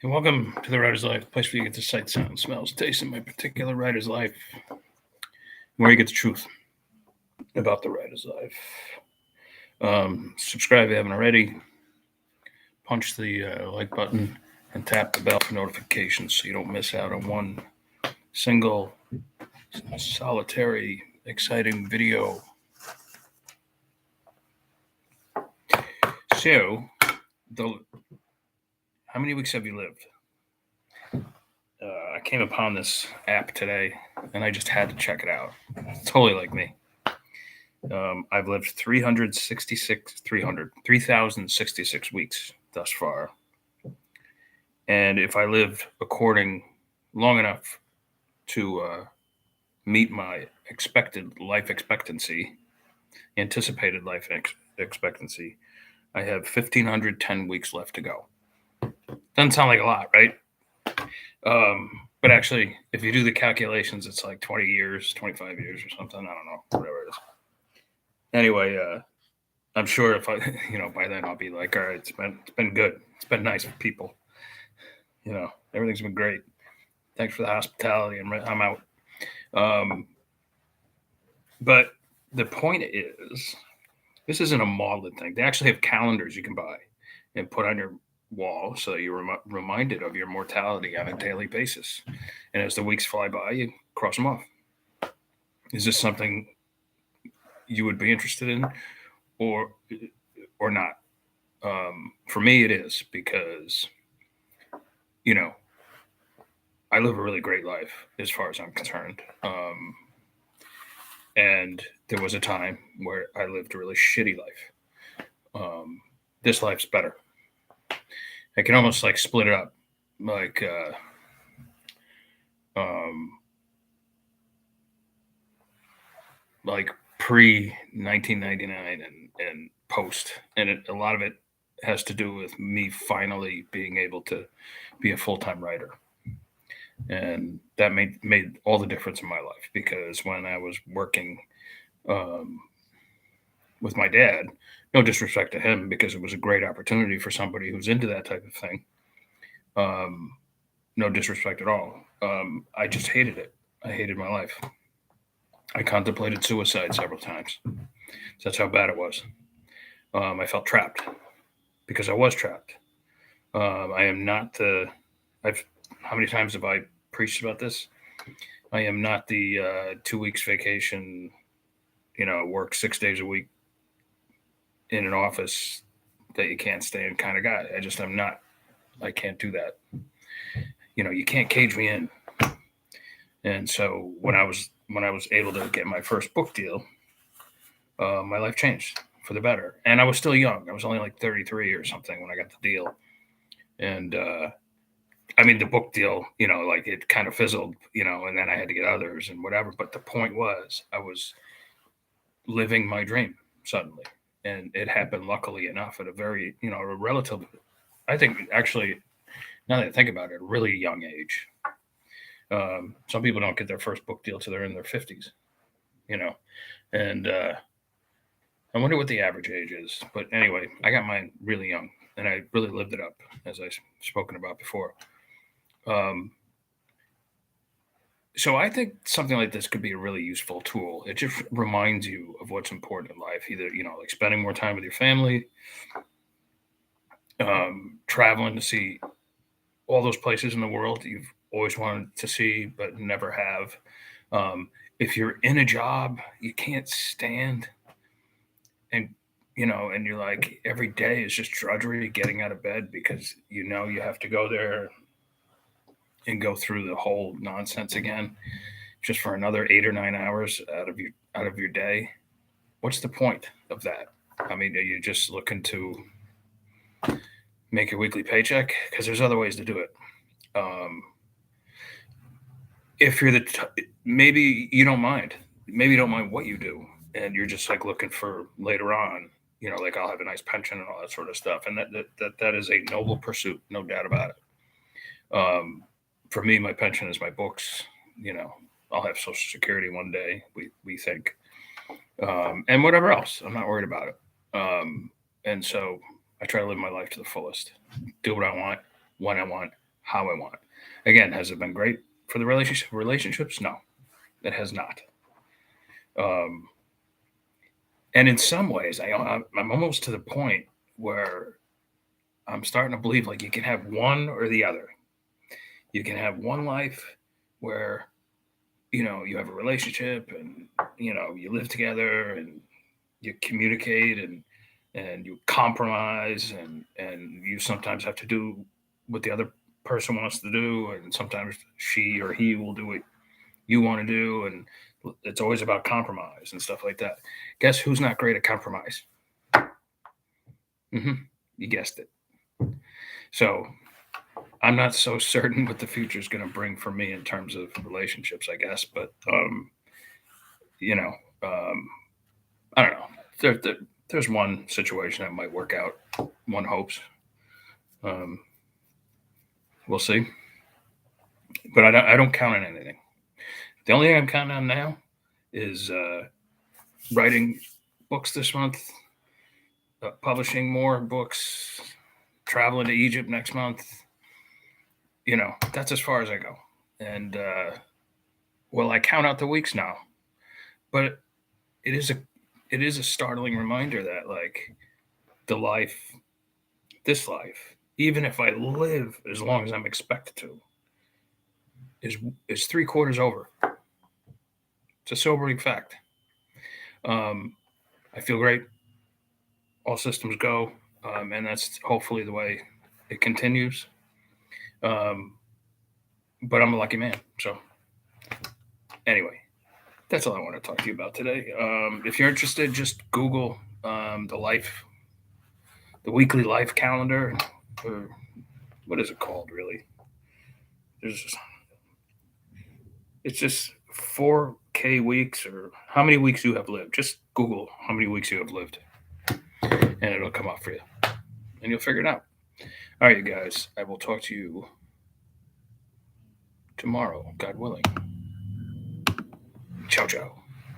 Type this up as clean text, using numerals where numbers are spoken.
And welcome to the Writer's Life, the place where you get the sight, sound, smells, taste in my particular writer's life, where you get the truth about the writer's life. Subscribe if you haven't already. Punch the like button and tap the bell for notifications so you don't miss out on one single, solitary, exciting video. So, how many weeks have you lived? I came upon this app today, and I just had to check it out. It's totally like me. I've lived 3,066 weeks thus far. And if I lived according long enough to meet my expected life expectancy, anticipated life expectancy, I have 1,510 weeks left to go. Doesn't sound like a lot, right? But actually, if you do the calculations, it's like 20 years, 25 years or something. I don't know, whatever it is. Anyway, I'm sure if I, by then I'll be like, all right, it's been good. It's been nice with people. Everything's been great. Thanks for the hospitality, and I'm out. But the point is, this isn't a maudlin thing. They actually have calendars you can buy and put on your wall so that you're reminded of your mortality on a daily basis. And as the weeks fly by, you cross them off. Is this something you would be interested in, or not? For me, it is, because I live a really great life as far as I'm concerned. And there was a time where I lived a really shitty life. This life's better. I can almost like split it up, like pre 1999 and post, and a lot of it has to do with me finally being able to be a full-time writer, and that made all the difference in my life, because when I was working with my dad, no disrespect to him, because it was a great opportunity for somebody who's into that type of thing. No disrespect at all. I just hated it. I hated my life. I contemplated suicide several times. That's how bad it was. I felt trapped, because I was trapped. I am not the. I've. How many times have I preached about this? I am not the 2 weeks vacation, work 6 days a week in an office that you can't stand kind of guy. I just am not. I can't do that. You can't cage me in. And so when I was able to get my first book deal, my life changed for the better. And I was still young. I was only like 33 or something when I got the deal. And I mean, the book deal, like it kind of fizzled, and then I had to get others and whatever. But the point was, I was living my dream suddenly. And it happened, luckily enough, at a very, a relative, I think, actually, now that I think about it, a really young age. Some people don't get their first book deal till they're in their 50s, and I wonder what the average age is. But anyway, I got mine really young, and I really lived it up, as I've spoken about before. So I think something like this could be a really useful tool. It just reminds you of what's important in life, either, like spending more time with your family, traveling to see all those places in the world that you've always wanted to see but never have. If you're in a job you can't stand, and and you're like, every day is just drudgery getting out of bed, because you have to go there and go through the whole nonsense again, just for another 8 or 9 hours out of your day. What's the point of that? I mean, are you just looking to make your weekly paycheck? Because there's other ways to do it. If you're maybe you don't mind, maybe you don't mind what you do, and you're just like looking for later on, like I'll have a nice pension and all that sort of stuff, and that is a noble pursuit, no doubt about it. For me, my pension is my books. I'll have Social Security one day, we think, and whatever else, I'm not worried about it. And so I try to live my life to the fullest, do what I want, when I want, how I want. Again, has it been great for the relationships? No, it has not. Um, and in some ways, I'm almost to the point where I'm starting to believe like you can have one or the other. You can have one life where you have a relationship and you live together and you communicate and you compromise and you sometimes have to do what the other person wants to do, and sometimes she or he will do what you want to do, and it's always about compromise and stuff like that. Guess who's not great at compromise? hmm you guessed it. So I'm not so certain what the future is going to bring for me in terms of relationships, I guess. But you know, um, I don't know. There's one situation that might work out. One hopes. Um, we'll see. But I don't count on anything. The only thing I'm counting on now is writing books this month, publishing more books, traveling to Egypt next month. That's as far as I go. And well, I count out the weeks now, but it is a it is a startling reminder that like the life, this life, even if I live as long as I'm expected to, is is 3/4 over. It's a sobering fact. Um, I feel great. All systems go, and that's hopefully the way it continues. Um, but I'm a lucky man. So anyway, that's all I want to talk to you about today. If you're interested, just Google the weekly life calendar, or what is it called? Really, there's it's just 4K weeks, or how many weeks you have lived. Just Google how many weeks you have lived, and it'll come up for you, and you'll figure it out. All right, you guys. I will talk to you tomorrow, God willing. Ciao, ciao.